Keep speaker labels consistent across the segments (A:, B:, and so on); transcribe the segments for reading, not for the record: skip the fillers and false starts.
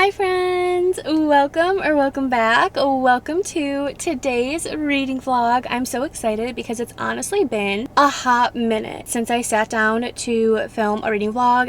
A: Hi friends! Welcome back. Welcome to today's reading vlog. I'm so excited because it's honestly been a hot minute since I sat down to film a reading vlog.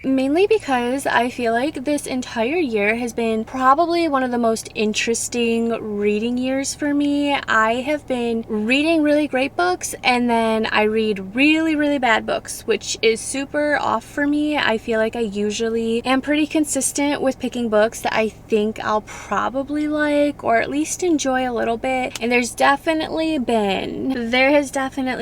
A: Mainly because I feel like this entire year has been probably one of the most interesting reading years for me. I have been reading really great books and then I read really bad books, which is super off for me. I feel like I usually am pretty consistent with picking books that I think I'll probably like or at least enjoy a little bit. And there has definitely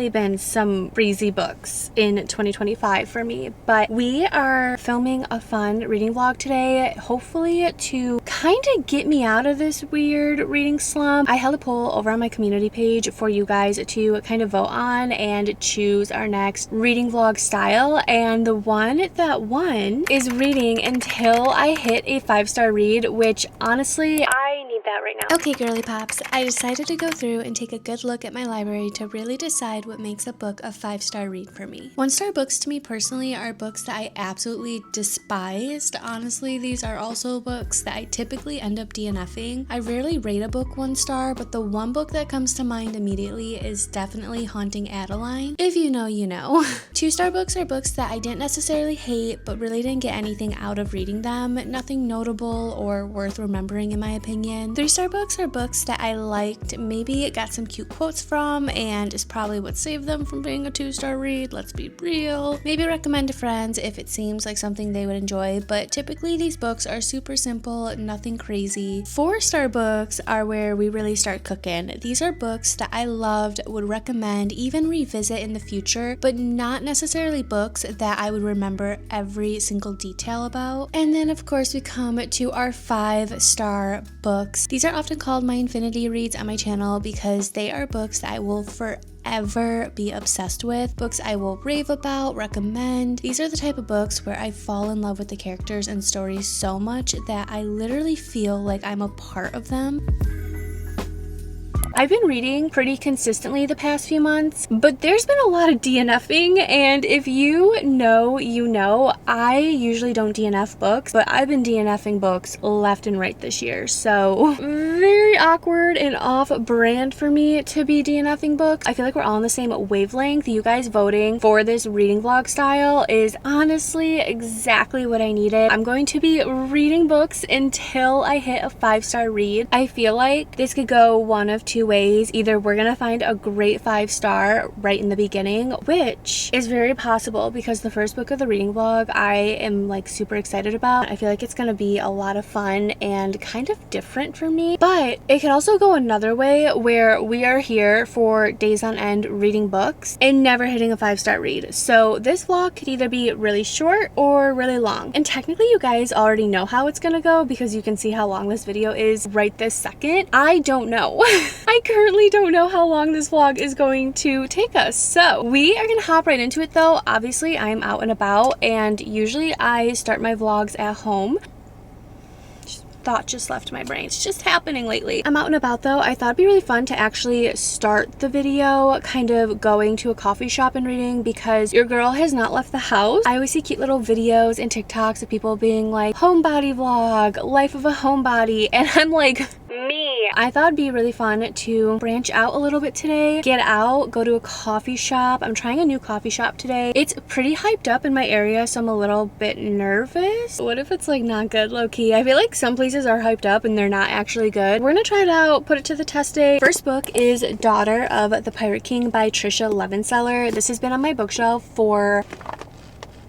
A: been some breezy books in 2025 for me, but we are filming a fun reading vlog today, hopefully to kind of get me out of this weird reading slump. I held a poll over on my community page for you guys to kind of vote on and choose our next reading vlog style, and the one that won is reading until I hit a 5-star read, which honestly I need that right now. Okay, girly pops, I decided to go through and take a good look at my library to really decide what makes a book a 5-star read for me. 1-star books to me personally are books that I absolutely despised. Honestly, these are also books that I typically end up DNFing. I rarely rate a book 1 star, but the one book that comes to mind immediately is definitely Haunting Adeline. If you know, you know. 2-star books are books that I didn't necessarily hate, but really didn't get anything out of reading them. Nothing notable or worth remembering in my opinion. 3-star books are books that I liked, maybe got some cute quotes from, and is probably what saved them from being a 2-star read. Let's be real. Maybe recommend to friends if it seems like something they would enjoy, but typically these books are super simple, nothing crazy. 4-star books are where we really start cooking. These are books that I loved, would recommend, even revisit in the future, but not necessarily books that I would remember every single detail about. And then of course we come to our 5-star books. These are often called my infinity reads on my channel because they are books that I will forever be obsessed with, books I will rave about, recommend. These are the type of books where I fall in love with the characters and stories so much that I literally feel like I'm a part of them. I've been reading pretty consistently the past few months, but there's been a lot of DNFing, and if you know, you know, I usually don't DNF books, but I've been DNFing books left and right this year, so very awkward and off-brand for me to be DNFing books. I feel like we're all on the same wavelength. You guys voting for this reading vlog style is honestly exactly what I needed. I'm going to be reading books until I hit a 5-star read. I feel like this could go one of two ways. Either we're gonna find a great 5-star right in the beginning, which is very possible because the first book of the reading vlog I am like super excited about. I feel like it's gonna be a lot of fun and kind of different for me, but it could also go another way where we are here for days on end reading books and never hitting a 5-star read. So this vlog could either be really short or really long, and technically you guys already know how it's gonna go because you can see how long this video is right this second. I don't know. I currently don't know how long this vlog is going to take us, so we are gonna hop right into it though. Obviously I'm out and about, and usually I start my vlogs at home. Thought just left my brain. It's just happening lately. I'm out and about though. I thought it'd be really fun to actually start the video kind of going to a coffee shop and reading because your girl has not left the house. I always see cute little videos and TikToks of people being like, homebody vlog, life of a homebody, and I'm like, me. I thought it'd be really fun to branch out a little bit today, get out, go to a coffee shop. I'm trying a new coffee shop today. It's pretty hyped up in my area, so I'm a little bit nervous. What if it's like not good, low-key? I feel like some places are hyped up and they're not actually good. We're gonna try it out, put it to the test day. First book is Daughter of the Pirate King by Trisha Levenseller. This has been on my bookshelf for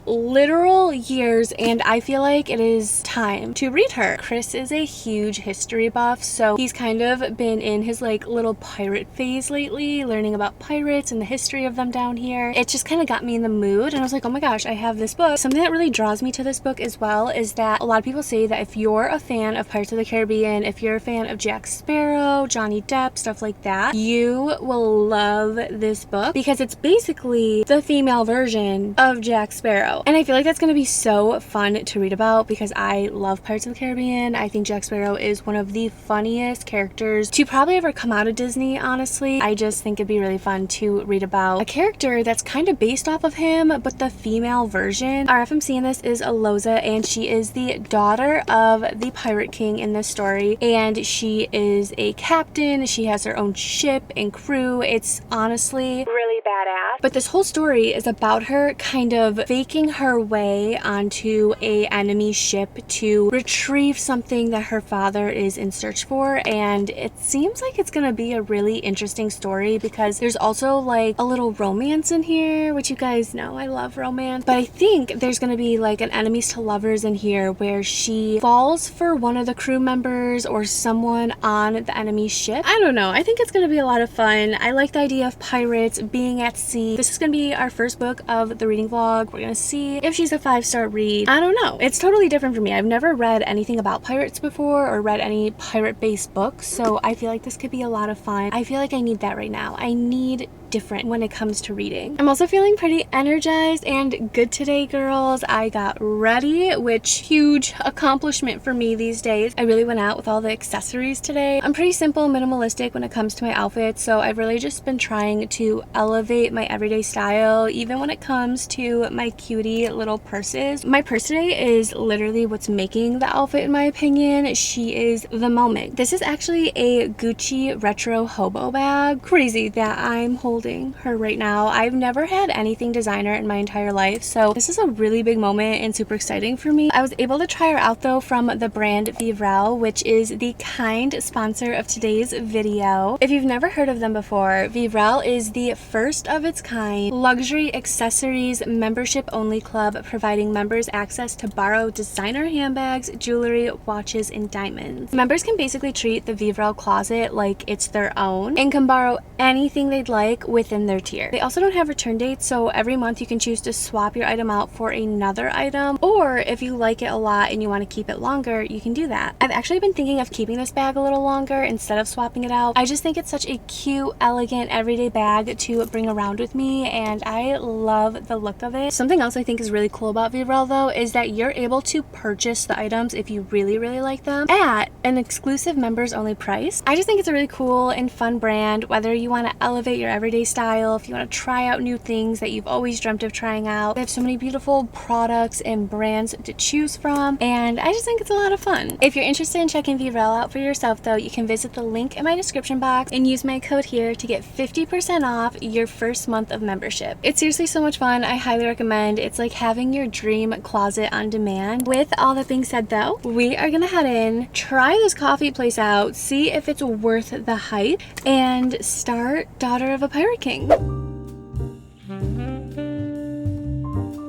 A: literal years, and I feel like it is time to read her. Chris is a huge history buff, so he's kind of been in his like little pirate phase lately, learning about pirates and the history of them down here. It just kind of got me in the mood, and I was like, oh my gosh, I have this book. Something that really draws me to this book as well is that a lot of people say that if you're a fan of Pirates of the Caribbean, if you're a fan of Jack Sparrow, Johnny Depp, stuff like that, you will love this book because it's basically the female version of Jack Sparrow. Sparrow. And I feel like that's going to be so fun to read about because I love Pirates of the Caribbean. I think Jack Sparrow is one of the funniest characters to probably ever come out of Disney, honestly. I just think it'd be really fun to read about a character that's kind of based off of him, but the female version. Our FMC in this is Aloza, and she is the daughter of the Pirate King in this story, and she is a captain. She has her own ship and crew. It's honestly really badass. But this whole story is about her kind of faking her way onto a enemy ship to retrieve something that her father is in search for, and it seems like it's gonna be a really interesting story because there's also like a little romance in here, which you guys know I love romance. But I think there's gonna be like an enemies to lovers in here where she falls for one of the crew members or someone on the enemy ship. I don't know. I think it's gonna be a lot of fun. I like the idea of pirates being at sea. This is gonna be our first book of the reading vlog. We're gonna see if she's a 5-star read. I don't know. It's totally different for me. I've never read anything about pirates before or read any pirate-based books, so I feel like this could be a lot of fun. I feel like I need that right now. I need different when it comes to reading. I'm also feeling pretty energized and good today, girls. I got ready, which huge accomplishment for me these days. I really went out with all the accessories today. I'm pretty simple, minimalistic when it comes to my outfits, so I've really just been trying to elevate my everyday style, even when it comes to my cutie little purses. My purse today is literally what's making the outfit in my opinion. She is the moment. This is actually a Gucci retro hobo bag. Crazy that I'm holding her right now. I've never had anything designer in my entire life, so this is a really big moment and super exciting for me. I was able to try her out though from the brand Vivrel, which is the kind sponsor of today's video. If you've never heard of them before, Vivrel is the first of its kind luxury accessories membership only club, providing members access to borrow designer handbags, jewelry, watches, and diamonds. Members can basically treat the Vivrel closet like it's their own and can borrow anything they'd like within their tier. They also don't have return dates, so every month you can choose to swap your item out for another item, or if you like it a lot and you want to keep it longer, you can do that. I've actually been thinking of keeping this bag a little longer instead of swapping it out. I just think it's such a cute, elegant, everyday bag to bring around with me, and I love the look of it. Something else I think is really cool about Vivrel though is that you're able to purchase the items if you really like them at an exclusive members only price. I just think it's a really cool and fun brand, whether you want to elevate your everyday style, if you want to try out new things that you've always dreamt of trying out. They have so many beautiful products and brands to choose from, and I just think it's a lot of fun. If you're interested in checking Vivrel out for yourself though, you can visit the link in my description box and use my code here to get 50% off your first month of membership. It's seriously so much fun. I highly recommend. It's like having your dream closet on demand. With all that being said though, we are gonna head in, try this coffee place out, see if it's worth the hype, and start Daughter of a Pirate King.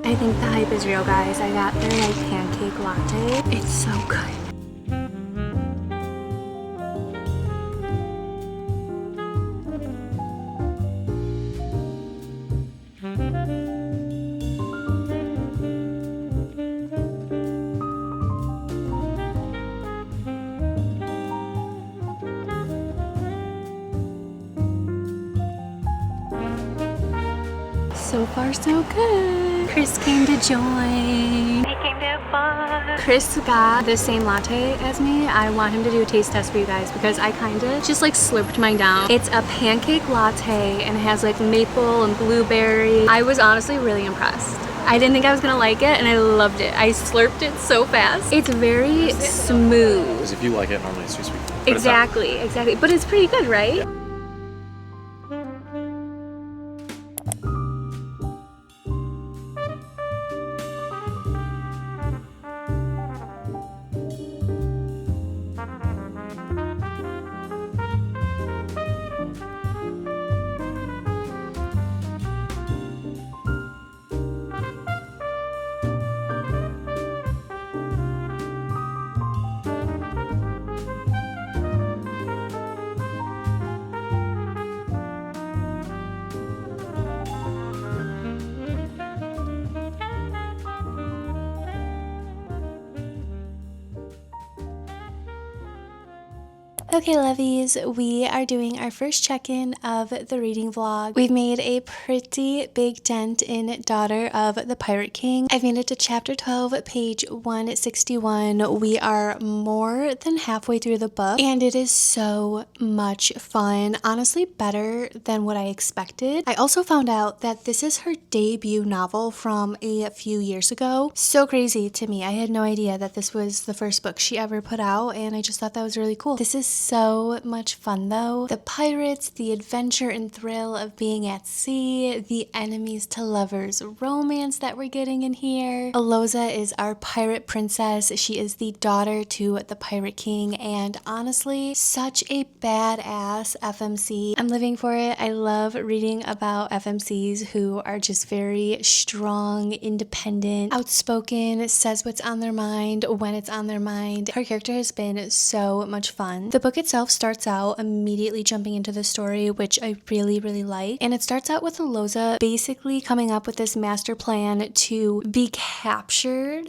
A: I think the hype is real, guys. I got their like pancake latte. It's so good. So far, so good. Chris came to join. He came to have fun. Chris got the same latte as me. I want him to do a taste test for you guys because I kind of just like slurped mine down. It's a pancake latte and it has like maple and blueberry. I was honestly really impressed. I didn't think I was gonna like it and I loved it. I slurped it so fast. It's very smooth.
B: Because if you like it, normally it's too sweet.
A: Exactly, exactly. But it's pretty good, right?
B: Yeah.
A: Okay, lovies, we are doing our first check-in of the reading vlog. We've made a pretty big dent in Daughter of the Pirate King. I've made it to chapter 12, page 161. We are more than halfway through the book, and it is so much fun. Honestly, better than what I expected. I also found out that this is her debut novel from a few years ago. So crazy to me. I had no idea that this was the first book she ever put out, and I just thought that was really cool. This is so much fun though. The pirates, the adventure and thrill of being at sea, the enemies to lovers romance that we're getting in here. Aloza is our pirate princess. She is the daughter to the Pirate King, and honestly, such a badass FMC. I'm living for it. I love reading about FMCs who are just very strong, independent, outspoken, says what's on their mind when it's on their mind. Her character has been so much fun. The book itself starts out immediately jumping into the story, which I really like. And it starts out with Aloza basically coming up with this master plan to be captured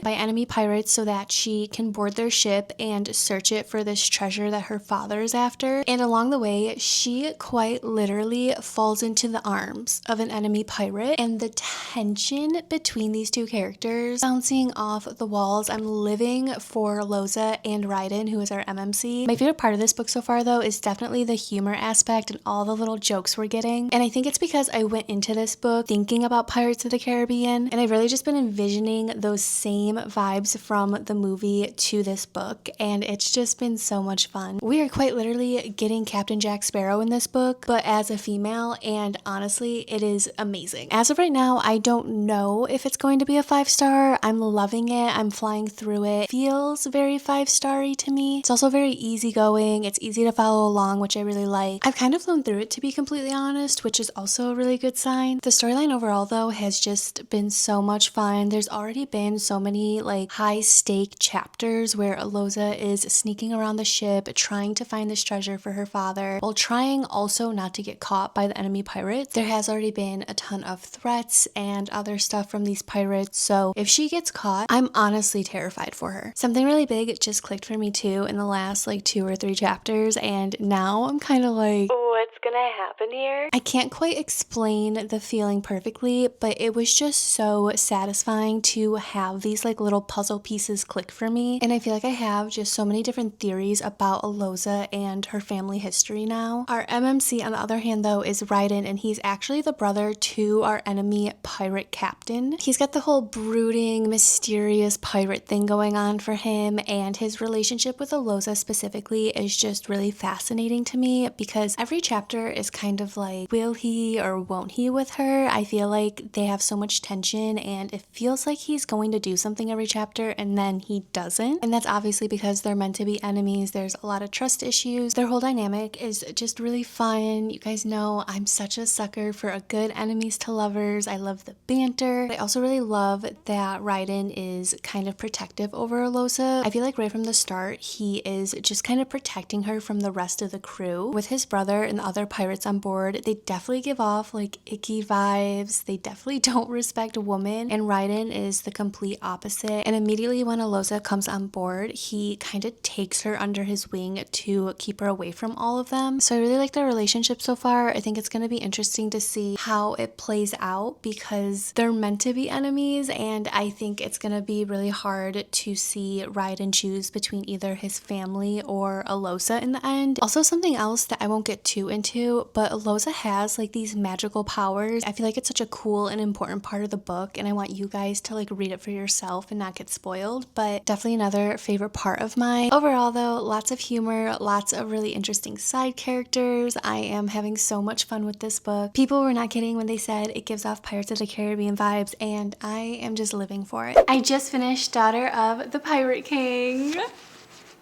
A: by enemy pirates so that she can board their ship and search it for this treasure that her father is after. And along the way, she quite literally falls into the arms of an enemy pirate, and the tension between these two characters bouncing off the walls. I'm living for Aloza and Raiden, who is our MMC. My favorite part of this book so far though is definitely the humor aspect and all the little jokes we're getting. And I think it's because I went into this book thinking about Pirates of the Caribbean, and I've really just been envisioning those same vibes from the movie to this book, and it's just been so much fun. We are quite literally getting Captain Jack Sparrow in this book, but as a female, and honestly, it is amazing. As of right now, I don't know if it's going to be a 5-star. I'm loving it. I'm flying through it. Feels very 5-star-y to me. It's also very easygoing. It's easy to follow along, which I really like. I've kind of flown through it, to be completely honest, which is also a really good sign. The storyline overall though has just been so much fun. There's already been so many like high stake chapters where Aloza is sneaking around the ship trying to find this treasure for her father while trying also not to get caught by the enemy pirates. There has already been a ton of threats and other stuff from these pirates, so if she gets caught, I'm honestly terrified for her. Something really big just clicked for me too in the last like 2 or 3 chapters, and now I'm kind of like, what's gonna happen here? I can't quite explain the feeling perfectly, but it was just so satisfying to have these like little puzzle pieces click for me, and I feel like I have just so many different theories about Aloza and her family history now. Our MMC on the other hand though is Raiden, and he's actually the brother to our enemy pirate captain. He's got the whole brooding, mysterious pirate thing going on for him, and his relationship with Aloza specifically is just really fascinating to me because every chapter is kind of like, will he or won't he with her? I feel like they have so much tension, and it feels like he's going to do something every chapter and then he doesn't. And that's obviously because they're meant to be enemies. There's a lot of trust issues. Their whole dynamic is just really fun. You guys know I'm such a sucker for a good enemies to lovers. I love the banter. I also really love that Raiden is kind of protective over Aloza. I feel like right from the start, he is just kind of protecting her from the rest of the crew. With his brother and the other pirates on board, they definitely give off like icky vibes. They definitely don't respect a woman, and Raiden is the complete opposite. And immediately when Aloza comes on board, he kind of takes her under his wing to keep her away from all of them. So I really like their relationship so far. I think it's going to be interesting to see how it plays out because they're meant to be enemies, and I think it's going to be really hard to see Raiden choose between either his family or Aloza in the end. Also, something else that I won't get too into, but Aloza has like these magical powers. I feel like it's such a cool and important part of the book, and I want you guys to like read it for yourself and not get spoiled, but definitely another favorite part of mine. Overall though, lots of humor, lots of really interesting side characters. I am having so much fun with this book. People were not kidding when they said it gives off Pirates of the Caribbean vibes, and I am just living for it. I just finished Daughter of the Pirate King.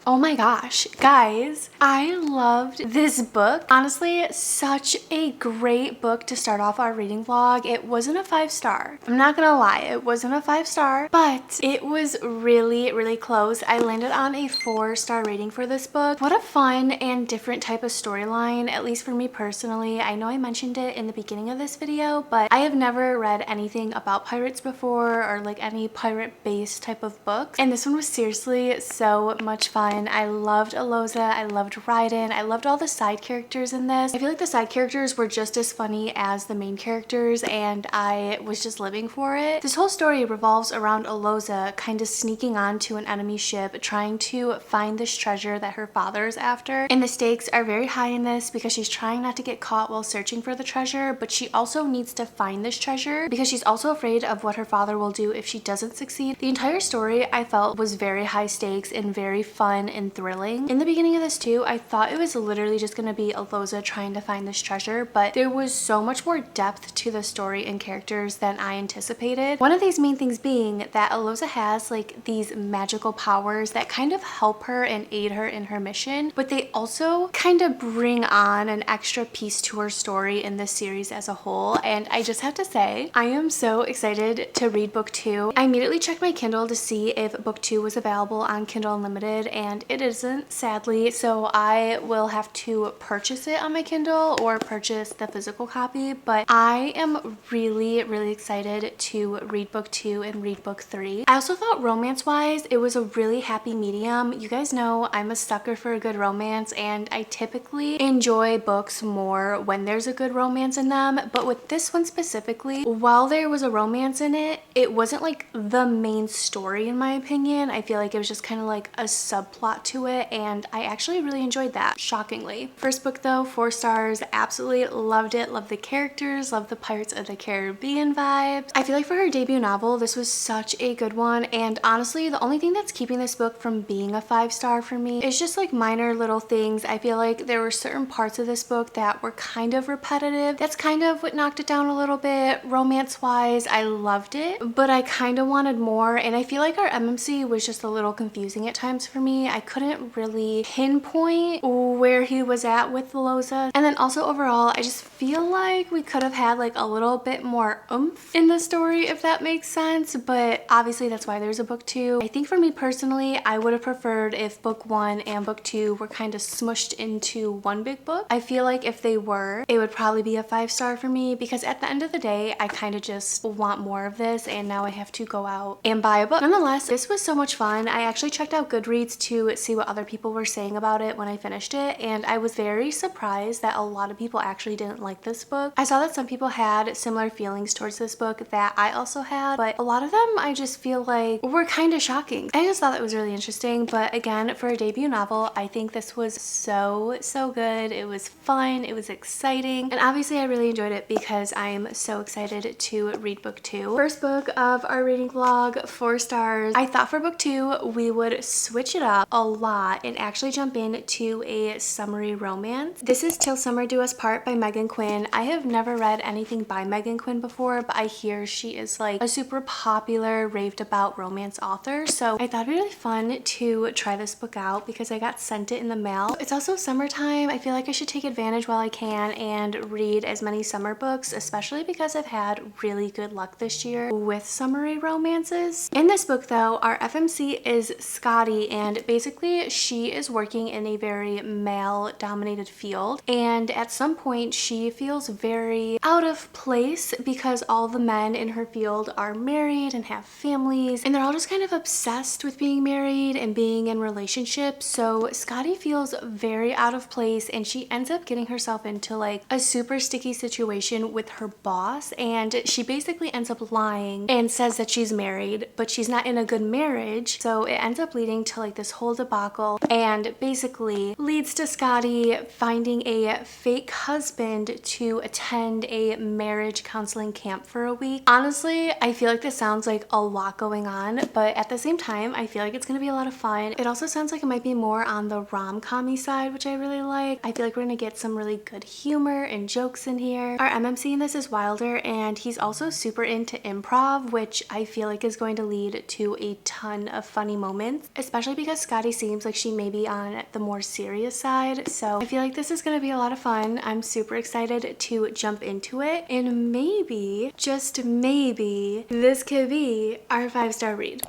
A: Oh my gosh, guys, I loved this book. Honestly, such a great book to start off our reading vlog. It wasn't a 5-star. I'm not gonna lie, it wasn't a 5-star, but it was really close. I landed on a 4-star rating for this book. What a fun and different type of storyline, at least for me personally. I know I mentioned it in the beginning of this video, but I have never read anything about pirates before or like any pirate-based type of book. And this one was seriously so much fun. fun. I loved Aloza, I loved Raiden, I loved all the side characters in this. I feel like the side characters were just as funny as the main characters, and I was just living for it. This whole story revolves around Aloza kind of sneaking onto an enemy ship, trying to find this treasure that her father is after. And the stakes are very high in this because she's trying not to get caught while searching for the treasure, but she also needs to find this treasure because she's also afraid of what her father will do if she doesn't succeed. The entire story I felt was very high stakes and very fun and thrilling. In the beginning of this too, I thought it was literally just gonna be Aloza trying to find this treasure, but there was so much more depth to the story and characters than I anticipated. One of these main things being that Aloza has like these magical powers that kind of help her and aid her in her mission, but they also kind of bring on an extra piece to her story in this series as a whole. And I just have to say, I am so excited to read book 2. I immediately checked my Kindle to see if book 2 was available on Kindle Unlimited, and it isn't, sadly, so I will have to purchase it on my Kindle or purchase the physical copy. But I am really excited to read book 2 and read book 3. I also thought romance-wise, it was a really happy medium. You guys know I'm a sucker for a good romance, and I typically enjoy books more when there's a good romance in them, but with this one specifically, while there was a romance in it, it wasn't like the main story in my opinion. I feel like it was just kind of like a subplot to it, and I actually really enjoyed that, shockingly. First book though, 4 stars, absolutely loved it, loved the characters, loved the Pirates of the Caribbean vibes. I feel like for her debut novel, this was such a good one, and honestly, the only thing that's keeping this book from being a 5-star for me is just like minor little things. I feel like there were certain parts of this book that were kind of repetitive. That's kind of what knocked it down a little bit. Romance-wise, I loved it, but I kind of wanted more, and I feel like our MMC was just a little confusing at times for me. I couldn't really pinpoint where he was at with Aloza. And then also overall, I just feel like we could have had like a little bit more oomph in the story, if that makes sense, but obviously that's why there's a book 2. I think for me personally, I would have preferred if book 1 and book 2 were kind of smushed into one big book. I feel like if they were, it would probably be a 5-star for me, because at the end of the day, I kind of just want more of this, and now I have to go out and buy a book. Nonetheless, this was so much fun. I actually checked out Goodreads to see what other people were saying about it when I finished it, and I was very surprised that a lot of people actually didn't like this book. I saw that some people had similar feelings towards this book that I also had, but a lot of them I just feel like were kind of shocking. I just thought that was really interesting, but again, for a debut novel, I think this was so good. It was fun, it was exciting, and obviously I really enjoyed it because I'm so excited to read book 2. First book of our reading vlog, 4 stars. I thought for book 2 we would switch it up a lot and actually jump into a summery romance. This is Till Summer Do Us Part by Megan Quinn. I have never read anything by Megan Quinn before, but I hear she is like a super popular, raved about romance author, so I thought it'd be really fun to try this book out because I got sent it in the mail. It's also summertime. I feel like I should take advantage while I can and read as many summer books, especially because I've had really good luck this year with summery romances. In this book though, our FMC is Scotty, and basically she is working in a very male dominated field, and at some point she feels very out of place because all the men in her field are married and have families, and they're all just kind of obsessed with being married and being in relationships. So Scotty feels very out of place, and she ends up getting herself into like a super sticky situation with her boss, and she basically ends up lying and says that she's married, but she's not in a good marriage. So it ends up leading to like this whole debacle, and basically leads to Scotty finding a fake husband to attend a marriage counseling camp for a week. Honestly, I feel like this sounds like a lot going on, but at the same time, I feel like it's gonna be a lot of fun. It also sounds like it might be more on the rom-com-y side, which I really like. I feel like we're gonna get some really good humor and jokes in here. Our MMC in this is Wilder, and he's also super into improv, which I feel like is going to lead to a ton of funny moments, especially because Scotty seems like she may be on the more serious side. So I feel like this is gonna be a lot of fun. I'm super excited to jump into it, and maybe, just maybe, this could be our 5-star read.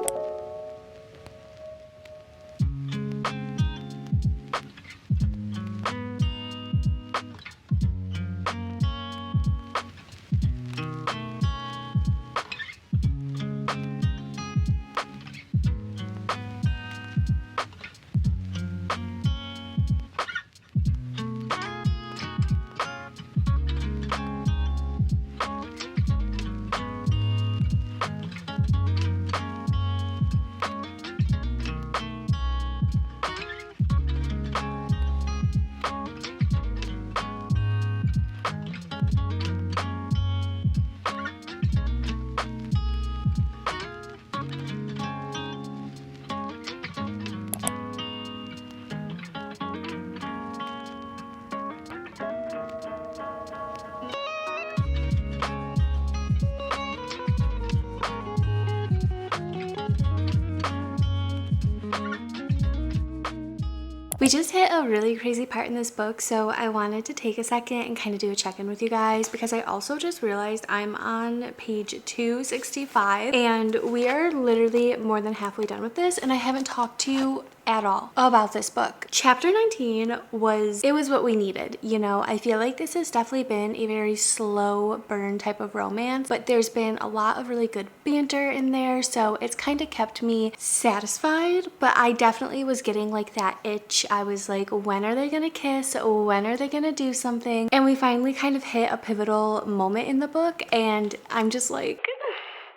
A: We just hit a really crazy part in this book, so I wanted to take a second and kind of do a check-in with you guys because I also just realized I'm on page 265 and we are literally more than halfway done with this, and I haven't talked to you at all about this book. Chapter 19 was what we needed. You know, I feel like this has definitely been a very slow burn type of romance, but there's been a lot of really good banter in there, so it's kind of kept me satisfied. But I definitely was getting like that itch. I was like, when are they gonna kiss? When are they gonna do something? And we finally kind of hit a pivotal moment in the book, and I'm just like,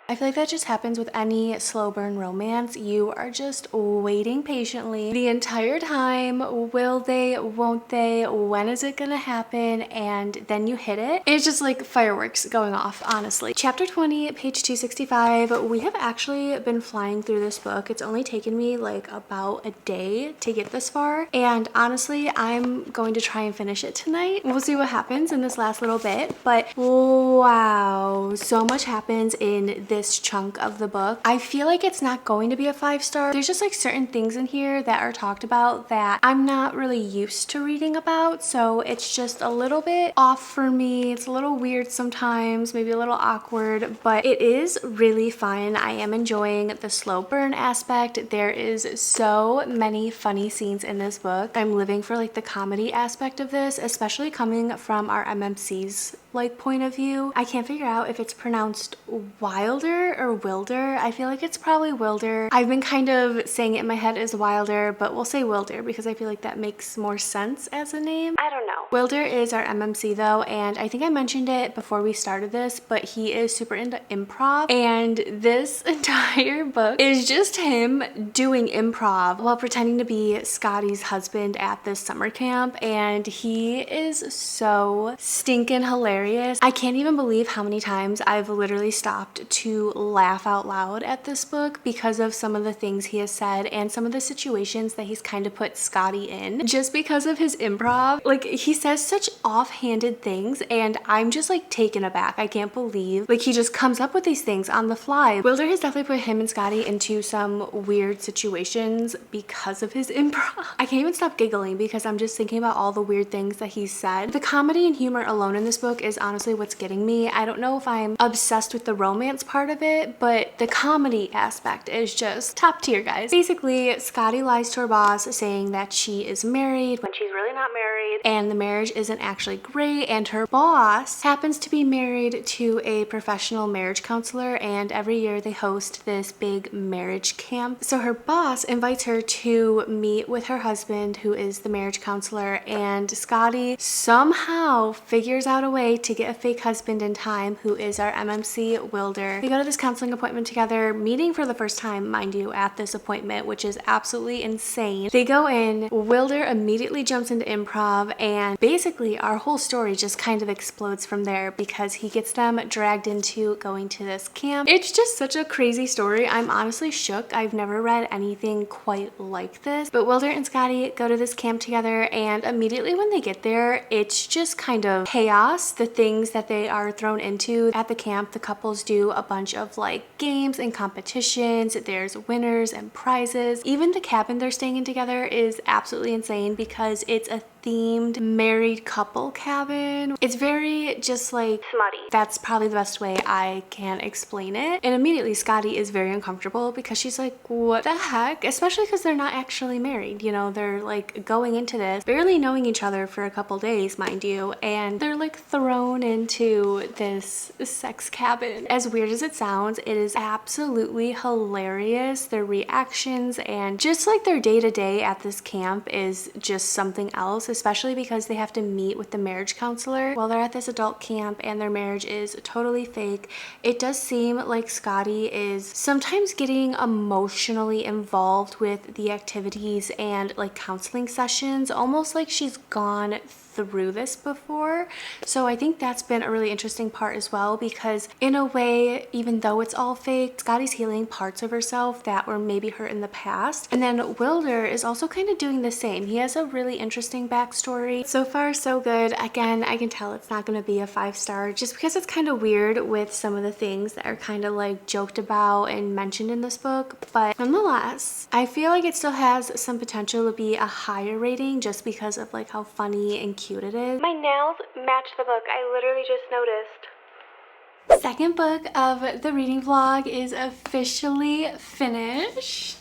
A: I feel like that just happens with any slow burn romance. You are just waiting patiently the entire time. Will they? Won't they? When is it gonna happen? And then you hit it. It's just like fireworks going off, honestly. Chapter 20, page 265. We have actually been flying through this book. It's only taken me like about a day to get this far. And honestly, I'm going to try and finish it tonight. We'll see what happens in this last little bit. But wow, so much happens in this chunk of the book. I feel like it's not going to be a 5-star. There's just like certain things in here that are talked about that I'm not really used to reading about, so it's just a little bit off for me. It's a little weird sometimes, maybe a little awkward, but it is really fun. I am enjoying the slow burn aspect. There is so many funny scenes in this book. I'm living for like the comedy aspect of this, especially coming from our MMC's like point of view. I can't figure out if it's pronounced Wilder or Wilder. I feel like it's probably Wilder. I've been kind of saying it in my head as Wilder, but we'll say Wilder because I feel like that makes more sense as a name. I don't know. Wilder is our MMC though, and I think I mentioned it before we started this, but he is super into improv, and this entire book is just him doing improv while pretending to be Scotty's husband at this summer camp, and he is so stinking hilarious. I can't even believe how many times I've literally stopped to laugh out loud at this book because of some of the things he has said and some of the situations that he's kind of put Scotty in just because of his improv. Like, he says such offhanded things and I'm just like taken aback. I can't believe like he just comes up with these things on the fly. Wilder has definitely put him and Scotty into some weird situations because of his improv. I can't even stop giggling because I'm just thinking about all the weird things that he said. The comedy and humor alone in this book is honestly what's getting me. I don't know if I'm obsessed with the romance part of it, but the comedy aspect is just top tier, guys. Basically, Scotty lies to her boss saying that she is married when she's really not married, and the marriage isn't actually great, and her boss happens to be married to a professional marriage counselor, and every year they host this big marriage camp. So her boss invites her to meet with her husband, who is the marriage counselor, and Scotty somehow figures out a way to get a fake husband in time, who is our MMC Wilder. They go to this counseling appointment together, meeting for the first time, mind you, at this appointment, which is absolutely insane. They go in, Wilder immediately jumps into improv, and basically our whole story just kind of explodes from there because he gets them dragged into going to this camp. It's just such a crazy story. I'm honestly shook. I've never read anything quite like this. But Wilder and Scotty go to this camp together, and immediately when they get there, it's just kind of chaos. The things that they are thrown into at the camp, the couples do a bunch of like games and competitions. There's winners and prizes. Even the cabin they're staying in together is absolutely insane because it's a themed married couple cabin. It's very just like smutty. That's probably the best way I can explain it. And immediately Scotty is very uncomfortable because she's like, what the heck? Especially because they're not actually married. You know, they're like going into this barely knowing each other for a couple days, mind you, and they're like thrown into this sex cabin. As weird as it sounds, it is absolutely hilarious. Their reactions and just like their day-to-day at this camp is just something else, especially because they have to meet with the marriage counselor while they're at this adult camp and their marriage is totally fake. It does seem like Scotty is sometimes getting emotionally involved with the activities and like counseling sessions, almost like she's gone through this before. So I think that's been a really interesting part as well, because in a way, even though it's all fake, Scotty's healing parts of herself that were maybe hurt in the past. And then Wilder is also kind of doing the same. He has a really interesting backstory. So far, so good. Again, I can tell it's not going to be a 5-star just because it's kind of weird with some of the things that are kind of like joked about and mentioned in this book. But nonetheless, I feel like it still has some potential to be a higher rating just because of like how funny and cute it is. My nails match the book. I literally just noticed. Second book of the reading vlog is officially finished.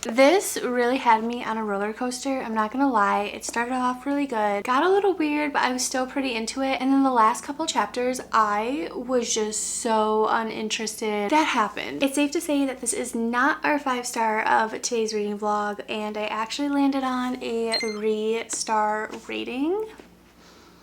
A: This really had me on a roller coaster, I'm not gonna lie. It started off really good, got a little weird, but I was still pretty into it. And then the last couple chapters, I was just so uninterested. That happened. It's safe to say that this is not our 5-star of today's reading vlog, and I actually landed on a 3-star rating.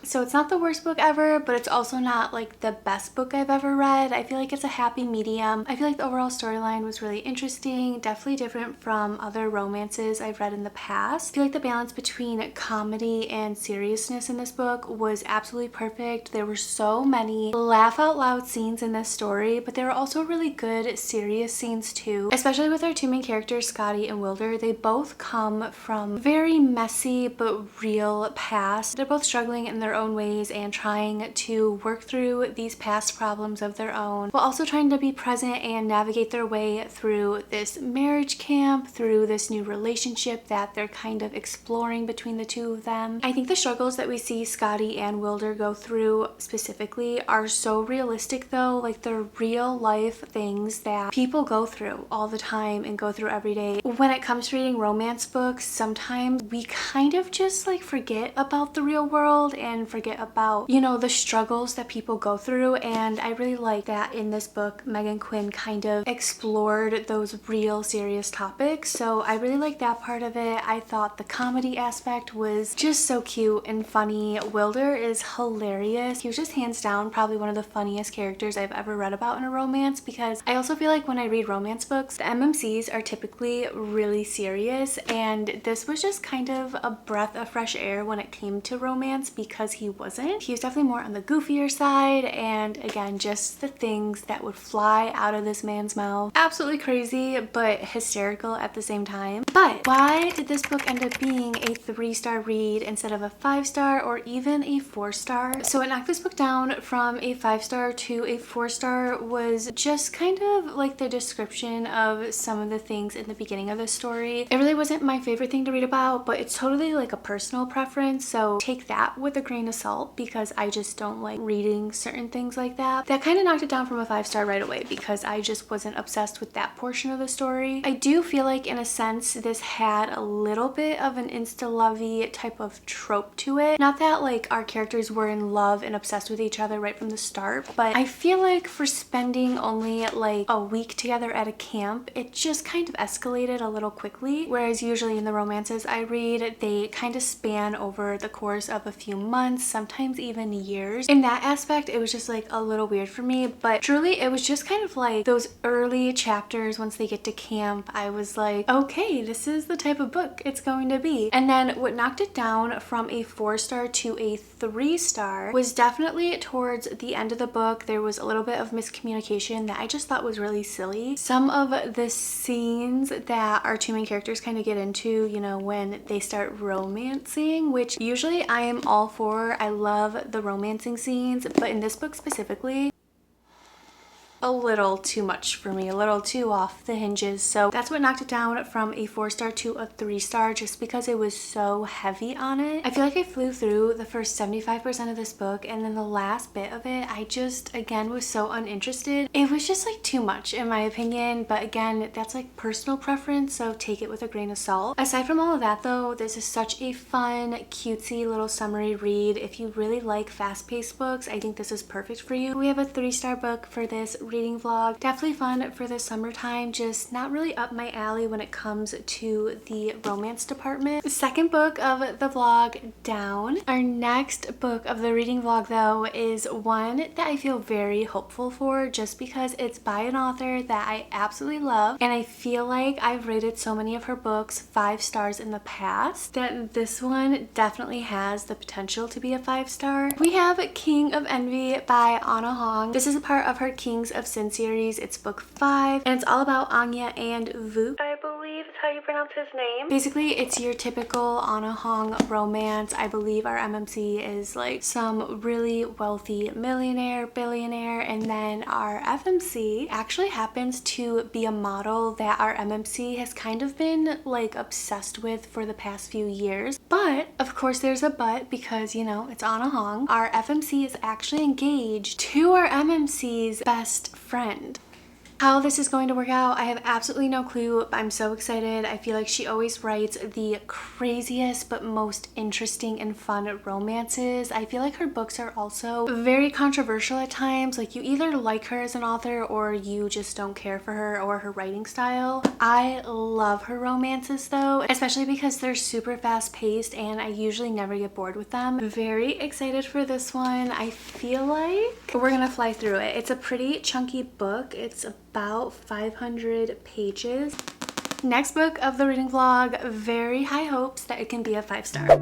A: So it's not the worst book ever, but it's also not like the best book I've ever read. I feel like it's a happy medium. I feel like the overall storyline was really interesting, definitely different from other romances I've read in the past. I feel like the balance between comedy and seriousness in this book was absolutely perfect. There were so many laugh out loud scenes in this story, but there were also really good serious scenes too, especially with our two main characters, Scotty and Wilder. They both come from very messy but real past. They're both struggling in their own ways and trying to work through these past problems of their own, while also trying to be present and navigate their way through this marriage camp, through this new relationship that they're kind of exploring between the two of them. I think the struggles that we see Scotty and Wilder go through specifically are so realistic though, like they're real life things that people go through all the time and go through every day. When it comes to reading romance books, sometimes we kind of just like forget about the real world and forget about, you know, the struggles that people go through. And I really like that in this book, Megan Quinn kind of explored those real serious topics. So I really like that part of it. I thought the comedy aspect was just so cute and funny. Wilder is hilarious. He was just hands down probably one of the funniest characters I've ever read about in a romance, because I also feel like when I read romance books, the MMCs are typically really serious, and this was just kind of a breath of fresh air when it came to romance, because he wasn't. He was definitely more on the goofier side, and again, just the things that would fly out of this man's mouth. Absolutely crazy, but hysterical at the same time. But why did this book end up being a 3-star read instead of a 5-star or even a 4-star? So what knocked this book down from a 5-star to a 4-star was just kind of like the description of some of the things in the beginning of the story. It really wasn't my favorite thing to read about, but it's totally like a personal preference, so take that with a grain of salt, because I just don't like reading certain things like that. That kind of knocked it down from a 5-star right away, because I just wasn't obsessed with that portion of the story. I do feel like in a sense this had a little bit of an insta-lovey type of trope to it. Not that like our characters were in love and obsessed with each other right from the start, but I feel like for spending only like a week together at a camp, it just kind of escalated a little quickly, whereas usually in the romances I read, they kind of span over the course of a few months, sometimes even years. In that aspect, it was just like a little weird for me, but truly it was just kind of like those early chapters. Once they get to camp, I was like, okay, this is the type of book it's going to be. And then what knocked it down from a 4-star to a 3-star was definitely towards the end of the book. There was a little bit of miscommunication that I just thought was really silly. Some of the scenes that our two main characters kind of get into, you know, when they start romancing, which usually I am all for. I love the romancing scenes, but in this book specifically, a little too much for me, a little too off the hinges. So that's what knocked it down from a 4-star to a 3-star, just because it was so heavy on it. I feel like I flew through the first 75% of this book, and then the last bit of it, I just again was so uninterested. It was just like too much in my opinion, but again, that's like personal preference, so take it with a grain of salt. Aside from all of that though, this is such a fun, cutesy little summary read. If you really like fast-paced books, I think this is perfect for you. We have a 3-star book for this reading vlog. Definitely fun for the summertime, just not really up my alley when it comes to the romance department. Second book of the vlog down. Our next book of the reading vlog though is one that I feel very hopeful for, just because it's by an author that I absolutely love, and I feel like I've rated so many of her books 5 stars in the past that this one definitely has the potential to be a 5-star. We have King of Envy by Anna Hong. This is a part of her Kings of Sin series. It's book 5 and it's all about Anya and Vu, I believe is how you pronounce his name. Basically, it's your typical Anna Hong romance. I believe our MMC is like some really wealthy millionaire, billionaire, and then our FMC actually happens to be a model that our MMC has kind of been like obsessed with for the past few years. But of course there's a but, because you know it's Anna Hong. Our FMC is actually engaged to our MMC's best friend. How this is going to work out, I have absolutely no clue, but I'm so excited. I feel like she always writes the craziest but most interesting and fun romances. I feel like her books are also very controversial at times. Like, you either like her as an author or you just don't care for her or her writing style. I love her romances though, especially because they're super fast paced and I usually never get bored with them. Very excited for this one. I feel like we're gonna fly through it. It's a pretty chunky book. It's about 500 pages. Next book of the reading vlog, very high hopes that it can be a 5-star.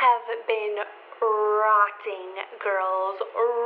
A: Have been rotting, girls,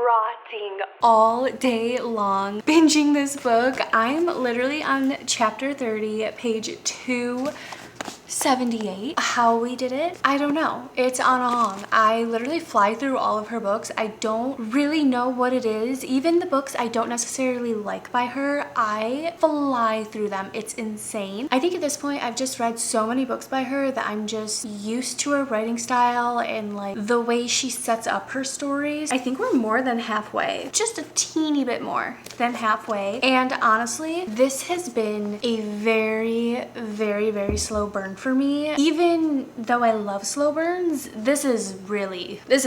A: rotting all day long binging this book. I'm literally on chapter 30, page 278. How we did it, I don't know. It's Anna Hong. I literally fly through all of her books. I don't really know what it is. Even the books I don't necessarily like by her, I fly through them. It's insane. I think at this point I've just read so many books by her that I'm just used to her writing style and like the way she sets up her stories. I think we're more than halfway, just a teeny bit more than halfway. And honestly, this has been a very, very, very slow burn for me. Even though I love slow burns, this is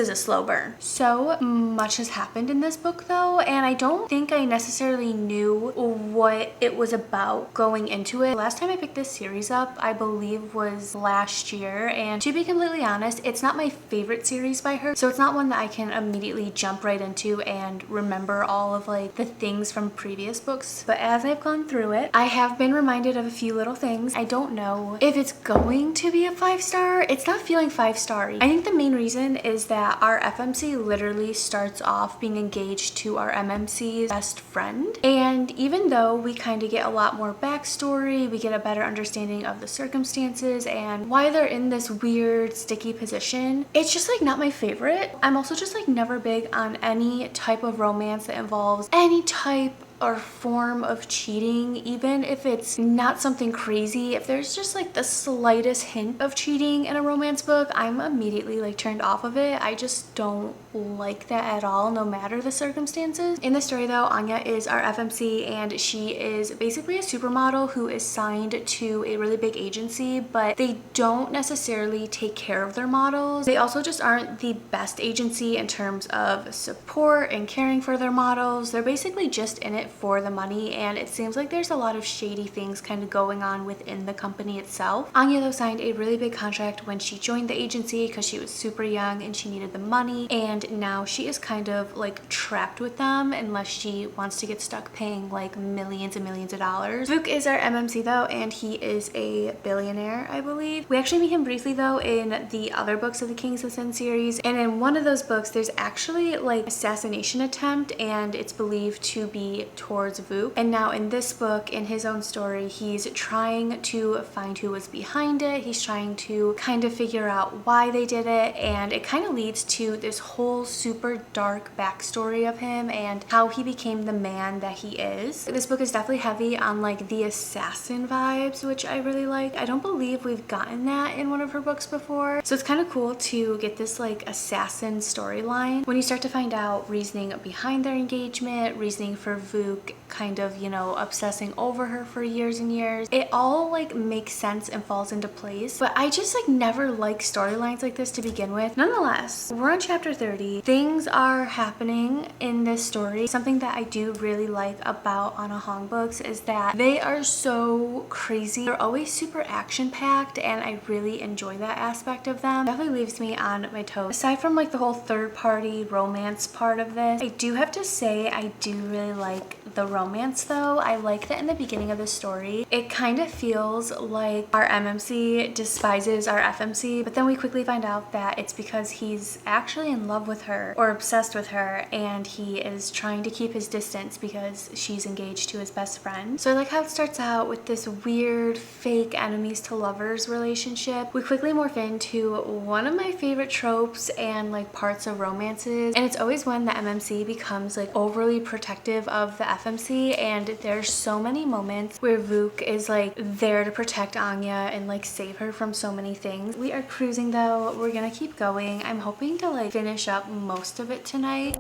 A: a slow burn. So much has happened in this book though, and I don't think I necessarily knew what it was about going into it. Last time I picked this series up, I believe, was last year, and to be completely honest, it's not my favorite series by her, so it's not one that I can immediately jump right into and remember all of like the things from previous books. But as I've gone through it, I have been reminded of a few little things. I don't know if it's going to be a 5-star. It's not feeling 5-star-y. I think the main reason is that our FMC literally starts off being engaged to our MMC's best friend, and even though we kind of get a lot more backstory, we get a better understanding of the circumstances and why they're in this weird sticky position, it's just like not my favorite. I'm also just like never big on any type of romance that involves any type or form of cheating, even if it's not something crazy. If there's just like the slightest hint of cheating in a romance book, I'm immediately like turned off of it. I just don't like that at all, no matter the circumstances. In the story though, Anya is our FMC and she is basically a supermodel who is signed to a really big agency, but they don't necessarily take care of their models. They also just aren't the best agency in terms of support and caring for their models. They're basically just in it it for the money, and it seems like there's a lot of shady things kind of going on within the company itself. Anya though signed a really big contract when she joined the agency because she was super young and she needed the money, and now she is kind of like trapped with them unless she wants to get stuck paying like millions and millions of dollars. Vuk is our MMC though, and he is a billionaire, I believe. We actually meet him briefly though in the other books of the Kings of Sin series, and in one of those books there's actually like assassination attempt, and it's believed to be towards Vuk. And now in this book, in his own story, he's trying to find who was behind it. He's trying to kind of figure out why they did it, and it kind of leads to this whole super dark backstory of him and how he became the man that he is. This book is definitely heavy on like the assassin vibes, which I really like. I don't believe we've gotten that in one of her books before, so it's kind of cool to get this like assassin storyline when you start to find out reasoning behind their engagement, reasoning for Vuk kind of, you know, obsessing over her for years and years. It all like makes sense and falls into place, but I just like never like storylines like this to begin with. Nonetheless, we're on chapter 30. Things are happening in this story. Something that I do really like about Anna Hong books is that they are so crazy. They're always super action-packed, and I really enjoy that aspect of them. Definitely leaves me on my toes. Aside from like the whole third-party romance part of this, I do have to say I do really like the romance though. I like that in the beginning of the story, it kind of feels like our MMC despises our FMC, but then we quickly find out that it's because he's actually in love with her or obsessed with her, and he is trying to keep his distance because she's engaged to his best friend. So I like how it starts out with this weird fake enemies to lovers relationship. We quickly morph into one of my favorite tropes and like parts of romances, and it's always when the MMC becomes like overly protective of the FMC, and there's so many moments where Vuk is like there to protect Anya and like save her from so many things. We are cruising though. We're gonna keep going. I'm hoping to like finish up most of it tonight.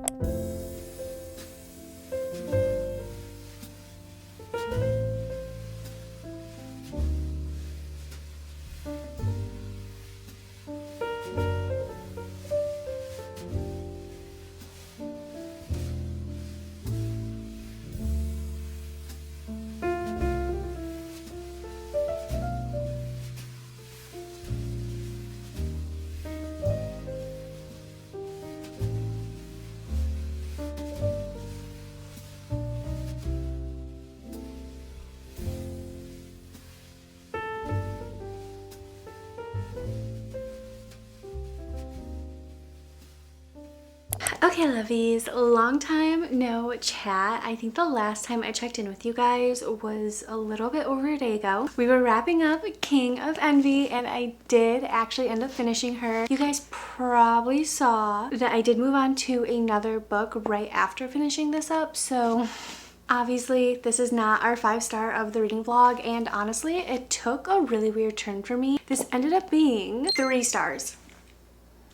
A: Okay, lovies, long time no chat. I think the last time I checked in with you guys was a little bit over a day ago. We were wrapping up King of Envy, and I did actually end up finishing her. You guys probably saw that I did move on to another book right after finishing this up, so obviously this is not our 5-star of the reading vlog, and honestly it took a really weird turn for me. This ended up being 3 stars.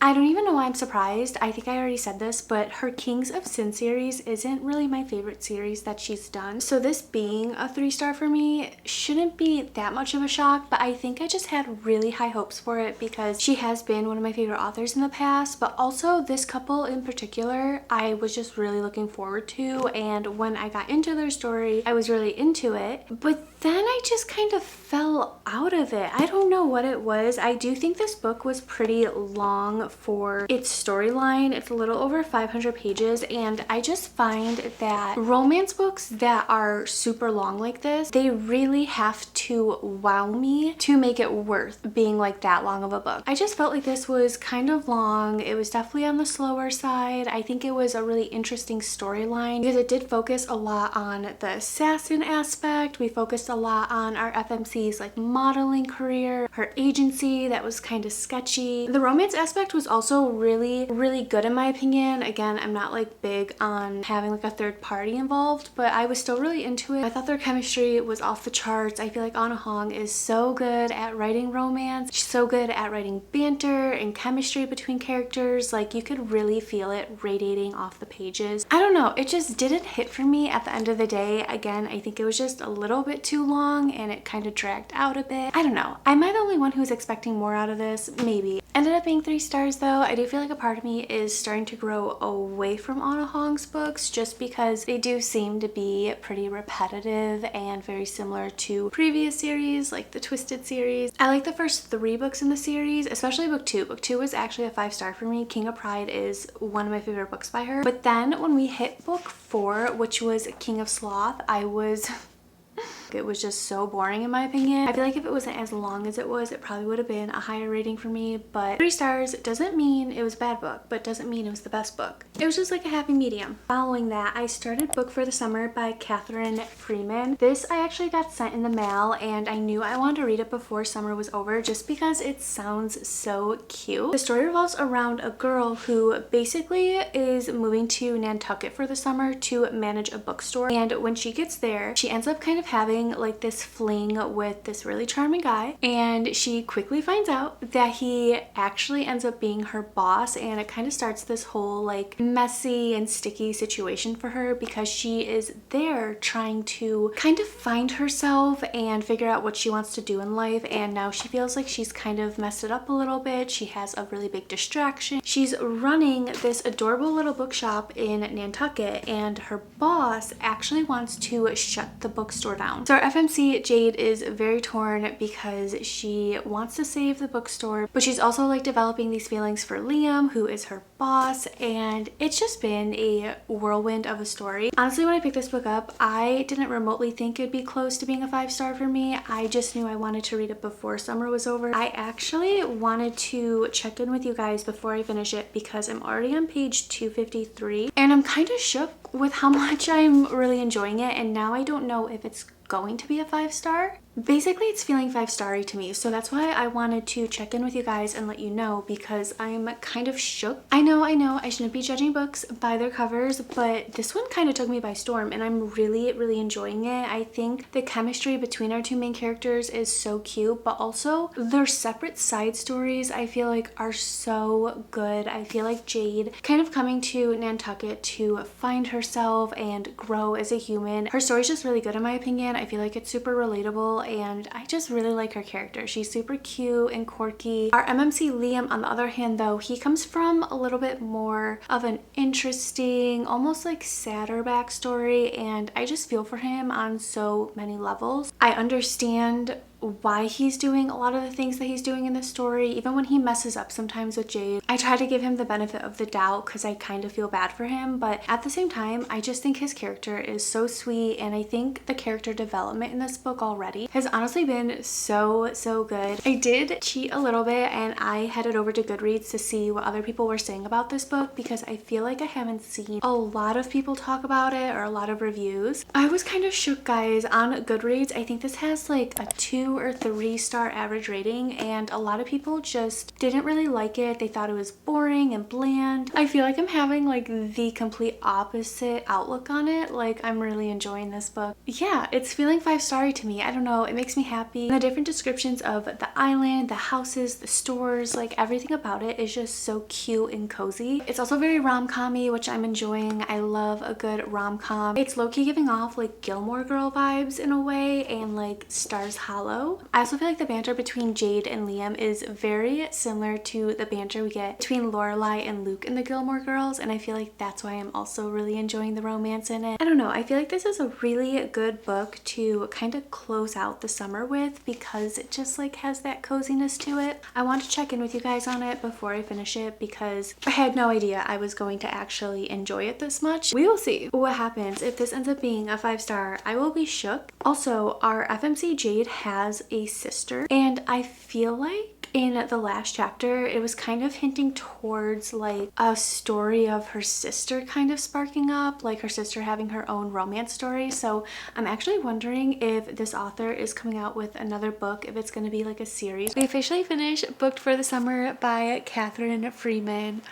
A: I don't even know why I'm surprised. I think I already said this, but her Kings of Sin series isn't really my favorite series that she's done. So this being a 3-star for me shouldn't be that much of a shock, but I think I just had really high hopes for it because she has been one of my favorite authors in the past, but also this couple in particular I was just really looking forward to, and when I got into their story I was really into it, but then I just kind of fell out of it. I don't know what it was. I do think this book was pretty long for its storyline. It's a little over 500 pages, and I just find that romance books that are super long like this, they really have to wow me to make it worth being like that long of a book. I just felt like this was kind of long. It was definitely on the slower side. I think it was a really interesting storyline because it did focus a lot on the assassin aspect. We focused a lot on our FMC's like modeling career, her agency that was kind of sketchy. The romance aspect was also really good in my opinion. Again, I'm not like big on having like a third party involved, but I was still really into it. I thought their chemistry was off the charts. I feel like Anna Hong is so good at writing romance. She's so good at writing banter and chemistry between characters. Like you could really feel it radiating off the pages. I don't know, it just didn't hit for me at the end of the day. Again, I think it was just a little bit too long and it kind of dragged out a bit. I don't know. Am I the only one who's expecting more out of this? Maybe. Ended up being 3 stars. stars though. I do feel like a part of me is starting to grow away from Anna Hong's books just because they do seem to be pretty repetitive and very similar to previous series like the Twisted series. I like the first 3 books in the series, especially book 2. Book 2 was actually a 5-star for me. King of Pride is one of my favorite books by her. But then when we hit book 4, which was King of Sloth, it was just so boring in my opinion. I feel like if it wasn't as long as it was, it probably would have been a higher rating for me, but 3 stars doesn't mean it was a bad book, but doesn't mean it was the best book. It was just like a happy medium. Following that, I started Book for the Summer by Catherine Freeman. This I actually got sent in the mail and I knew I wanted to read it before summer was over just because it sounds so cute. The story revolves around a girl who basically is moving to Nantucket for the summer to manage a bookstore, and when she gets there, she ends up kind of having like this fling with this really charming guy, and she quickly finds out that he actually ends up being her boss, and it kind of starts this whole like messy and sticky situation for her because she is there trying to kind of find herself and figure out what she wants to do in life, and now she feels like she's kind of messed it up a little bit. She has a really big distraction. She's running this adorable little bookshop in Nantucket, and her boss actually wants to shut the bookstore down. So our FMC Jade is very torn because she wants to save the bookstore, but she's also like developing these feelings for Liam, who is her boss, and it's just been a whirlwind of a story. Honestly, when I picked this book up, I didn't remotely think it'd be close to being a 5-star for me. I just knew I wanted to read it before summer was over. I actually wanted to check in with you guys before I finish it because I'm already on page 253 and I'm kind of shook with how much I'm really enjoying it, and now I don't know if it's going to be a 5-star. Basically, it's feeling 5-starry to me, so that's why I wanted to check in with you guys and let you know because I'm kind of shook. I know, I shouldn't be judging books by their covers, but this one kind of took me by storm and I'm really enjoying it. I think the chemistry between our 2 main characters is so cute, but also their separate side stories I feel like are so good. I feel like Jade kind of coming to Nantucket to find herself and grow as a human. Her story's just really good in my opinion. I feel like it's super relatable and I just really like her character. She's super cute and quirky. Our MMC Liam, on the other hand though, he comes from a little bit more of an interesting, almost like sadder backstory, and I just feel for him on so many levels. I understand why he's doing a lot of the things that he's doing in this story, even when he messes up sometimes with Jade. I try to give him the benefit of the doubt because I kind of feel bad for him, but at the same time I just think his character is so sweet, and I think the character development in this book already has honestly been so good. I did cheat a little bit and I headed over to Goodreads to see what other people were saying about this book because I feel like I haven't seen a lot of people talk about it or a lot of reviews. I was kind of shook, guys. On Goodreads, I think this has like a 2 or 3-star average rating, and a lot of people just didn't really like it. They thought it was boring and bland. I feel like I'm having like the complete opposite outlook on it. Like, I'm really enjoying this book. Yeah, it's feeling 5-starry to me. I don't know, it makes me happy. And the different descriptions of the island, the houses, the stores, like everything about it is just so cute and cozy. It's also very rom-com-y, which I'm enjoying. I love a good rom-com. It's low-key giving off like Gilmore Girl vibes in a way, and like Stars Hollow. I also feel like the banter between Jade and Liam is very similar to the banter we get between Lorelai and Luke in the Gilmore Girls, and I feel like that's why I'm also really enjoying the romance in it. I don't know, I feel like this is a really good book to kind of close out the summer with because it just like has that coziness to it. I want to check in with you guys on it before I finish it because I had no idea I was going to actually enjoy it this much. We will see what happens. If this ends up being a 5-star, I will be shook. Also, our FMC Jade has a sister, and I feel like in the last chapter it was kind of hinting towards like a story of her sister kind of sparking up, like her sister having her own romance story. So I'm actually wondering if this author is coming out with another book, if it's going to be like a series. We officially finished Booked for the Summer by Catherine Freeman.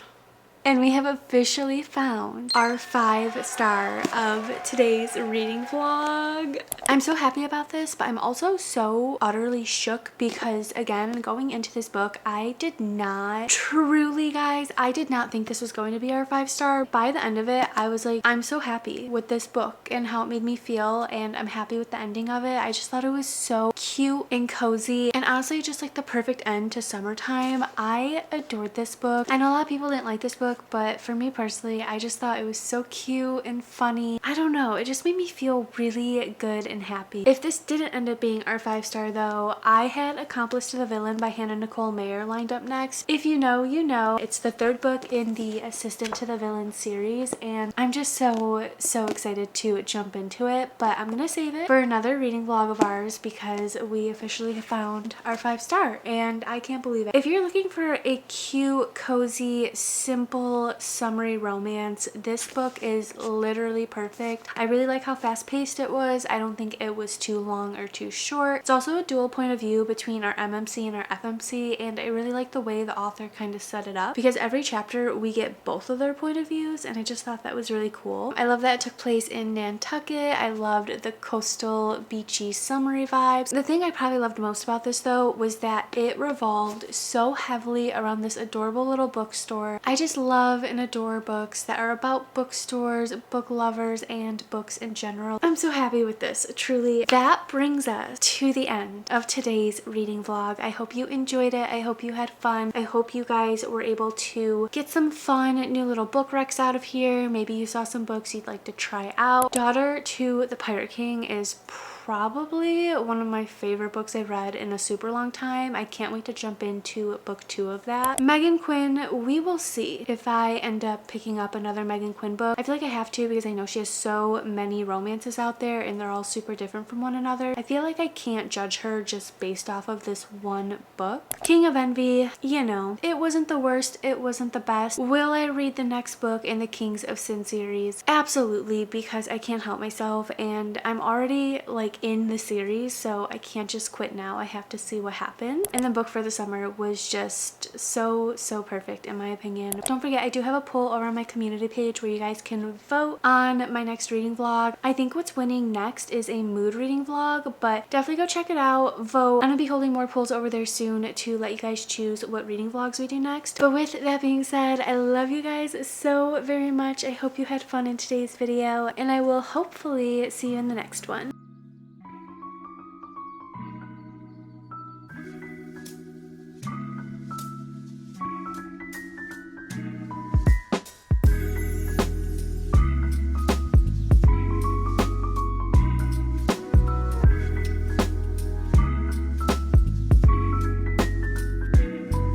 A: And we have officially found our 5-star of today's reading vlog. I'm so happy about this, but I'm also so utterly shook because, again, going into this book, I did not think this was going to be our 5-star. By the end of it, I was like, I'm so happy with this book and how it made me feel, and I'm happy with the ending of it. I just thought it was so cute and cozy, and honestly, just like the perfect end to summertime. I adored this book. I know a lot of people didn't like this book, but for me personally, I just thought it was so cute and funny. I don't know, it just made me feel really good and happy. If this didn't end up being our 5-star though, I had Accomplice to the Villain by Hannah Nicole Mayer lined up next. If you know, you know. It's the 3rd book in the Assistant to the Villain series, and I'm just so excited to jump into it, but I'm gonna save it for another reading vlog of ours because we officially have found our 5-star, and I can't believe it. If you're looking for a cute, cozy, simple summery romance, this book is literally perfect. I really like how fast-paced it was. I don't think it was too long or too short. It's also a dual point of view between our MMC and our FMC, and I really like the way the author kind of set it up because every chapter we get both of their point of views, and I just thought that was really cool. I love that it took place in Nantucket. I loved the coastal, beachy, summery vibes. The thing I probably loved most about this though was that it revolved so heavily around this adorable little bookstore. I just love and adore books that are about bookstores, book lovers, and books in general. I'm so happy with this, truly. That brings us to the end of today's reading vlog. I hope you enjoyed it. I hope you had fun. I hope you guys were able to get some fun new little book recs out of here. Maybe you saw some books you'd like to try out. Daughter to the Pirate King is probably one of my favorite books I've read in a super long time. I can't wait to jump into book 2 of that. Megan Quinn, we will see if I end up picking up another Megan Quinn book. I feel like I have to because I know she has so many romances out there and they're all super different from one another. I feel like I can't judge her just based off of this one book. King of Envy, you know, it wasn't the worst, it wasn't the best. Will I read the next book in the Kings of Sin series? Absolutely, because I can't help myself and I'm already like in the series, so I can't just quit now. I have to see what happens. And the book for the summer was just so perfect in my opinion. Don't forget, I do have a poll over on my community page where you guys can vote on my next reading vlog. I think what's winning next is a mood reading vlog, but definitely go check it out, vote. I'm gonna be holding more polls over there soon to let you guys choose what reading vlogs we do next. But with that being said, I love you guys so very much. I hope you had fun in today's video, and I will hopefully see you in the next one.